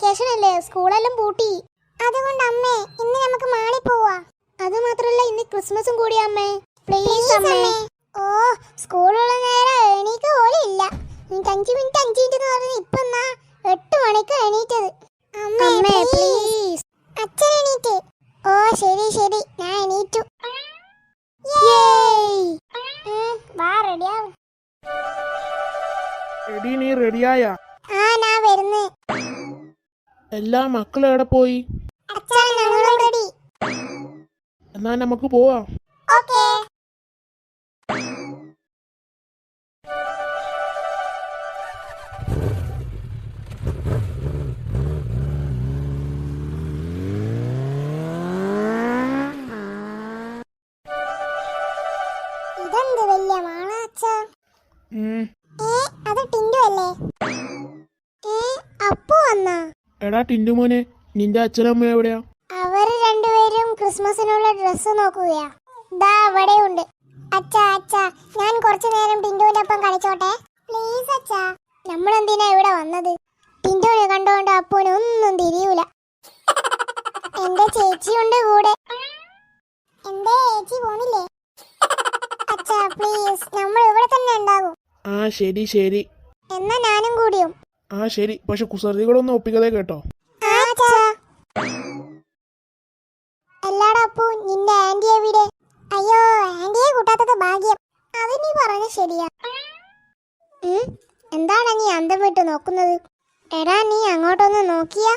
Vacation അല്ലേ, സ്കൂളെല്ലാം പൂട്ടി. അതുകൊണ്ട് അമ്മേ ഇന്ന് നമുക്ക് മാളി പോവാ. അത് മാത്രല്ല ഇന്ന് ക്രിസ്മസും കൂടിയാ അമ്മേ. പ്ലീസ് അമ്മേ. ഓ സ്കൂളുള്ള നേരം എണീക്ക് പോലും ഇല്ല. 5 മിനിറ്റ് എന്ന് പറഞ്ഞ് ഇപ്പൊ 8 മണിക്ക് എണീറ്റത്. അമ്മേ പ്ലീസ്. അച്ഛൻ എണീറ്റ്. ഓ ശരി ശരി ഞാൻ എണീറ്റു. വാ റെഡിയാവും. എടി നീ റെഡിയായ? ആ ഞാൻ വരുന്നു. എല്ലാ മക്കളും എവിടെ പോയി? അച്ഛാ ഞങ്ങൾ റെഡി. എന്നാ നമുക്ക് പോവാം. ഓക്കേ. ഇതെന്ത് വലിയ മാള അച്ഛാ? അത് ടിൻഡു അല്ലേ? അപ്പു വന്നാ? എടാ ടിൻഡു മോനെ, നിന്റെ അച്ഛനമ്മ എവിടെയാ? അവര് രണ്ടുപേരും ക്രിസ്മസിനുള്ള ഡ്രസ്സ് നോക്കുകയാ. ദാ അവിടെ ഉണ്ട്. അച്ഛാ അച്ഛാ ഞാൻ കുറച്ചു നേരം ടിൻഡുവിന്റെ ഒപ്പം കളിച്ചോട്ടെ പ്ലീസ് അച്ഛാ. നമ്മളെന്തിനാ ഇവിടെ വന്നത്? ടിൻഡുവിനെ കണ്ടോണ്ട് അപ്പുവിന് ഒന്നും തിരിയൂല. എന്റെ ചേച്ചിയുണ്ട് കൂടെ. എന്റെ ചേച്ചി പോണില്ലേ? അച്ഛാ പ്ലീസ് നമ്മൾ ഇവിടെ തന്നെ ഉണ്ടാകും. ആ ശരി ശരി. എന്നാ ഞാനും കൂടിയും. ആ ശരി, പക്ഷെ കുസൃതികളൊന്നും ഒപ്പിക്കതേ കേട്ടോ. എല്ലാടാ അപ്പു നിന്റെ ആന്റി എവിടെ? അയ്യോ ആന്റിയെ കൂട്ടാത്തത് ഭാഗ്യം. അത് നീ പറഞ്ഞ ശരിയാ. എന്താണ് നീ അന്തം വിട്ട് നോക്കുന്നത്? എടാ നീ അങ്ങോട്ടൊന്ന് നോക്കിയാ?